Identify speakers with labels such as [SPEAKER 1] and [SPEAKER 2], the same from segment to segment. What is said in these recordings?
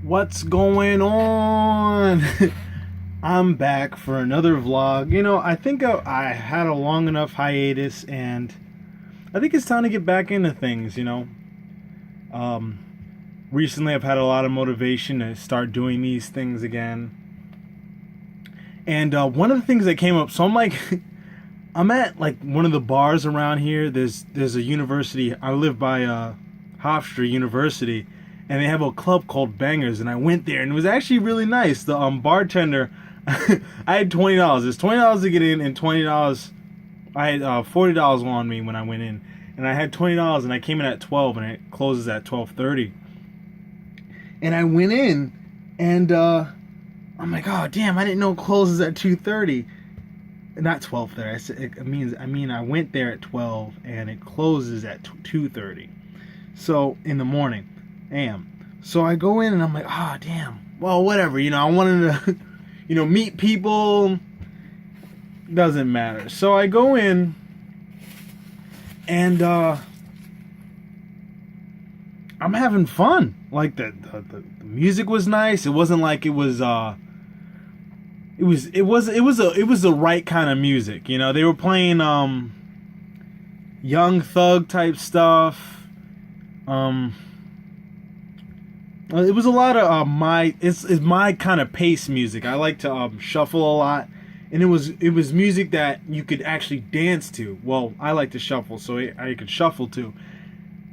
[SPEAKER 1] What's going on? I'm back for another vlog. I think I had a long enough hiatus, and I think it's time to get back into things. Recently I've had a lot of motivation to start doing these things again. And one of the things that came up, so I'm at like one of the bars around here. There's a university. I live by Hofstra University, and they have a club called Bangers, and I went there, and it was actually really nice. The bartender, I had $20. It's $20 to get in, and $20. I had $40 on me when I went in, and I had $20, and I came in at 12, and it closes at 12:30. And I went in, and I'm like, oh damn, I didn't know it closes at 2:30. Not 12:30. I went there at 12, and it closes at 2:30. So in the morning. So I go in and I'm like, oh damn. Well, whatever. I wanted to, meet people. Doesn't matter. So I go in, and I'm having fun. Like the music was nice. It wasn't like it was it was the right kind of music. They were playing Young Thug type stuff. It was a lot of it's my kind of pace music. I like to shuffle a lot, and it was music that you could actually dance to. Well, I like to shuffle, so I could shuffle to.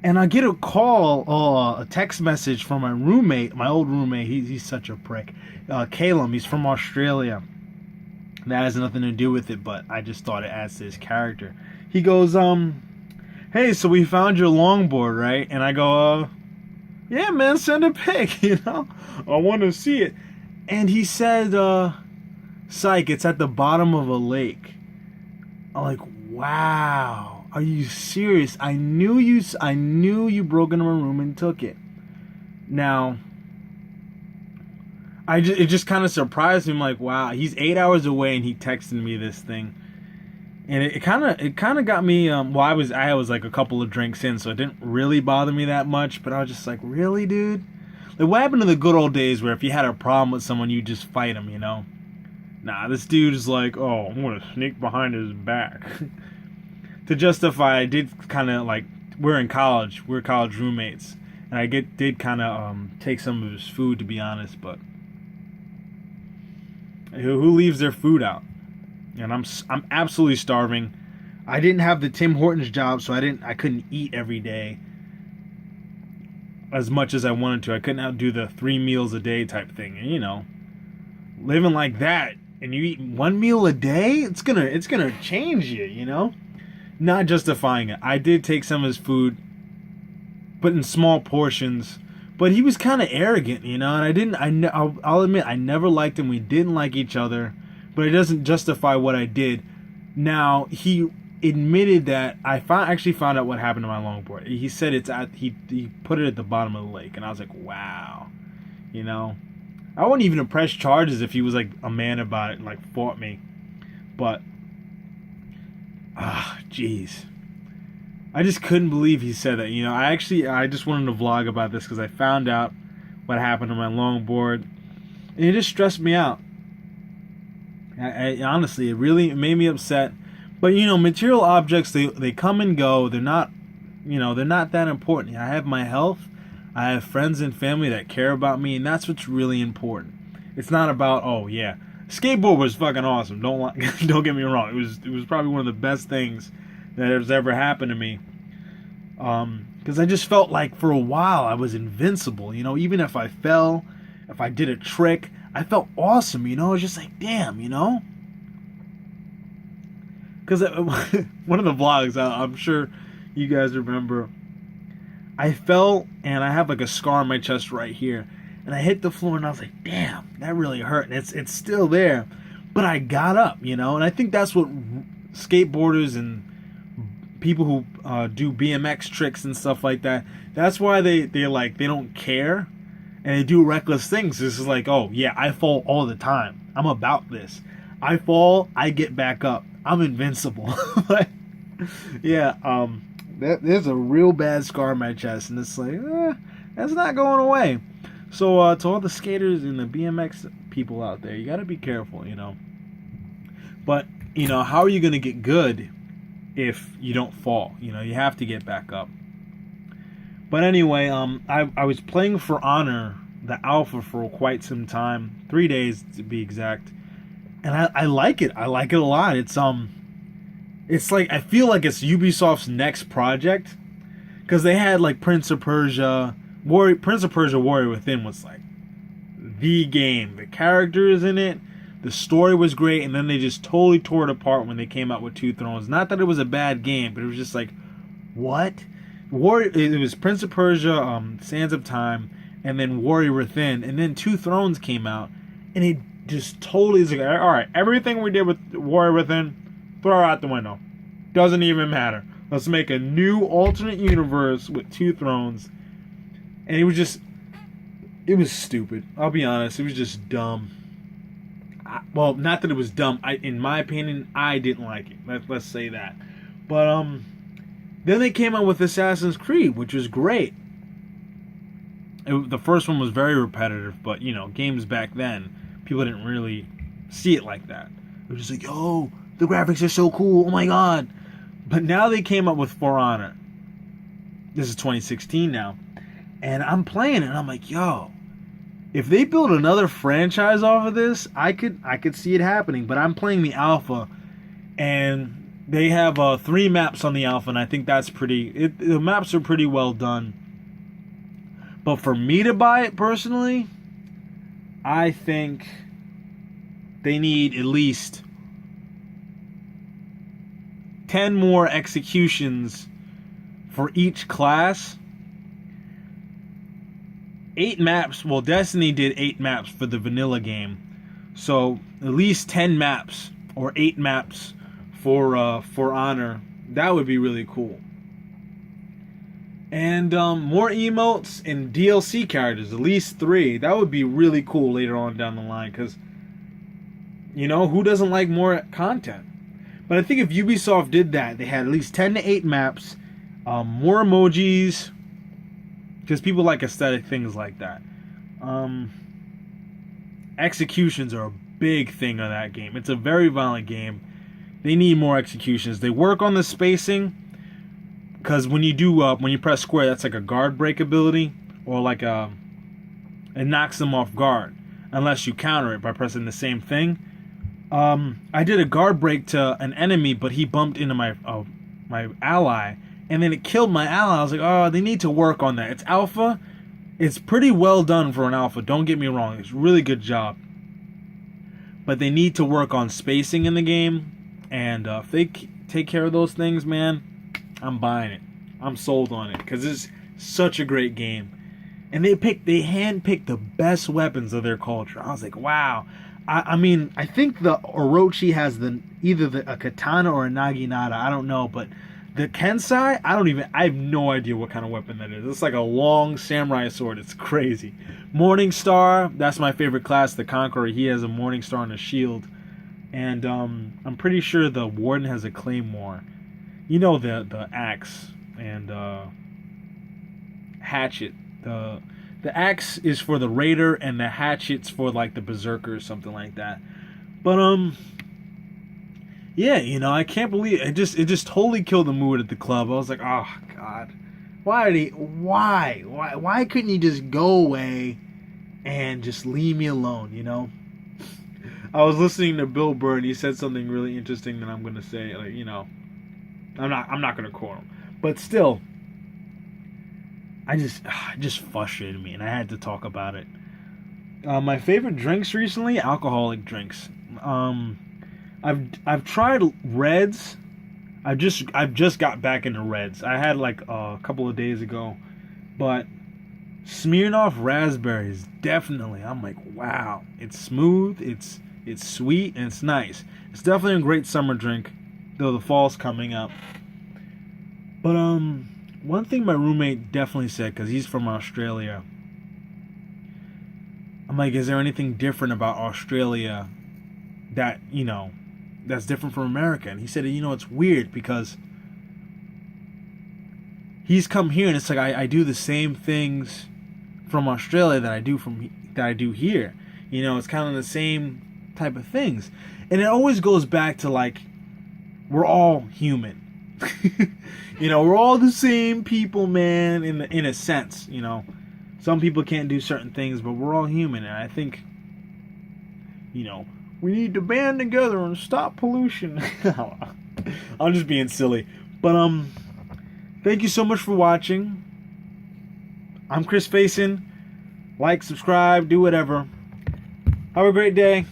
[SPEAKER 1] And I get a call, a text message from my roommate, my old roommate. He's such a prick. Caleb, he's from Australia. That has nothing to do with it, but I just thought it adds to his character. He goes, hey, so we found your longboard, right? And I go, yeah, man, send a pic, I want to see it. And he said, psych, it's at the bottom of a lake. I'm like, wow, are you serious? I knew you broke into my room and took it. Now, it just kind of surprised me. I'm like, wow, he's 8 hours away and he texted me this thing. And it kind of got me. Well, I was like a couple of drinks in, so it didn't really bother me that much. But I was just like, really, dude? Like, what happened to the good old days where if you had a problem with someone, you just fight them, Nah, this dude is like, oh, I'm gonna sneak behind his back. To justify, I did kind of like, we're college roommates, and I did kind of take some of his food, to be honest. But who leaves their food out? And I'm absolutely starving. I didn't have the Tim Hortons job, so I couldn't eat every day as much as I wanted to. I couldn't outdo the 3 meals a day type thing. And living like that, and you eat 1 meal a day, it's gonna change you. Not justifying it. I did take some of his food, but in small portions. But he was kind of arrogant, and I'll admit, I never liked him. We didn't like each other. But it doesn't justify what I did. Now, he admitted that I actually found out what happened to my longboard. He said he put it at the bottom of the lake, and I was like, wow, I wouldn't even press charges if he was like a man about it and like fought me. But jeez, I just couldn't believe he said that. I just wanted to vlog about this because I found out what happened to my longboard, and it just stressed me out. I honestly, it really made me upset. But material objects, they come and go. They're not that important. I have my health. I have friends and family that care about me, and that's what's really important. It's not about, oh yeah, skateboard was fucking awesome. Don't get me wrong. It was probably one of the best things that has ever happened to me. Because I just felt like for a while I was invincible. Even if I fell, if I did a trick, I felt awesome, I was just like, damn, Because one of the vlogs, I'm sure you guys remember, I fell, and I have like a scar on my chest right here. And I hit the floor, and I was like, damn, that really hurt. And it's still there. But I got up, And I think that's what skateboarders and people who do BMX tricks and stuff like that, that's why they don't care. And they do reckless things. This is like, oh, yeah, I fall all the time. I'm about this. I fall, I get back up. I'm invincible. Yeah, there's a real bad scar on my chest. And it's like, that's not going away. So to all the skaters and the BMX people out there, you got to be careful, you know. But, you know, how are you going to get good if you don't fall? You know, you have to get back up. But anyway, I was playing For Honor, the alpha, for quite some time, 3 days to be exact, and I like it. I like it a lot. It's like, I feel like it's Ubisoft's next project, because they had like Prince of Persia Warrior Within was like the game. The characters in it, the story was great, and then they just totally tore it apart when they came out with Two Thrones. Not that it was a bad game, but it was just like, what? It was Prince of Persia, Sands of Time, and then Warrior Within, and then Two Thrones came out, and it just totally is like, all right, everything we did with Warrior Within, throw it out the window. Doesn't even matter. Let's make a new alternate universe with Two Thrones. And it was stupid. I'll be honest, it was just dumb. Well, not that it was dumb. In my opinion, I didn't like it. Let's say that. But then they came out with Assassin's Creed, which was great. The first one was very repetitive, but, you know, games back then, people didn't really see it like that. It was just like, yo, the graphics are so cool, oh my god. But now they came up with For Honor. This is 2016 now. And I'm playing it, and I'm like, yo, if they build another franchise off of this, I could see it happening. But I'm playing the alpha, and they have 3 maps on the alpha, and I think that's the maps are pretty well done. But for me to buy it personally, I think they need at least 10 more executions for each class. 8 maps. Well, Destiny did 8 maps for the vanilla game. So at least 10 maps or 8 maps for Honor. That would be really cool. And more emotes and DLC characters, at least 3. That would be really cool later on down the line, because, you know, who doesn't like more content? But I think if Ubisoft did that, they had at least 10 to 8 maps, more emojis, because people like aesthetic things like that. Executions are a big thing of that game. It's a very violent game. They need more executions. They work on the spacing, because when you press square, that's like a guard break ability, or like it knocks them off guard, unless you counter it by pressing the same thing. I did a guard break to an enemy, but he bumped into my ally, and then it killed my ally. I was like, oh, they need to work on that. It's alpha. It's pretty well done for an alpha. Don't get me wrong. It's a really good job. But they need to work on spacing in the game. And if they take care of those things, man, I'm buying it. I'm sold on it, because it's such a great game. And they handpicked the best weapons of their culture. I was like, wow. I mean, I think the Orochi has either a katana or a naginata. I don't know, but the Kensai, I have no idea what kind of weapon that is. It's like a long samurai sword. It's crazy. Morningstar, that's my favorite class, the Conqueror. He has a Morningstar and a shield. And I'm pretty sure the Warden has a claymore. You know, the axe and hatchet. The axe is for the raider, and the hatchet's for like the berserker or something like that. But yeah, you know, I can't believe it. It just totally killed the mood at the club. I was like, oh god, why couldn't you just go away and just leave me alone? You know. I was listening to Bill Burr, and he said something really interesting that I'm gonna say. Like, you know, I'm not gonna quote him, but still. It just frustrated me, and I had to talk about it. My favorite drinks recently, alcoholic drinks. I've tried Reds. I've just got back into Reds. I had like a couple of days ago, but Smirnoff Raspberries, definitely. I'm like, wow, it's smooth, it's sweet, and it's nice. It's definitely a great summer drink, though the fall's coming up. But one thing my roommate definitely said, because he's from Australia, I'm like, is there anything different about Australia that, you know, that's different from America? And he said, you know, it's weird, because he's come here, and it's like I do the same things from Australia that I do here. You know, it's kind of the same type of things. And it always goes back to, like, we're all human. You know, we're all the same people, man, in a sense, you know. Some people can't do certain things, but we're all human. And I think, you know, we need to band together and stop pollution. I'm just being silly. But, thank you so much for watching. I'm Chris Faison. Like, subscribe, do whatever. Have a great day.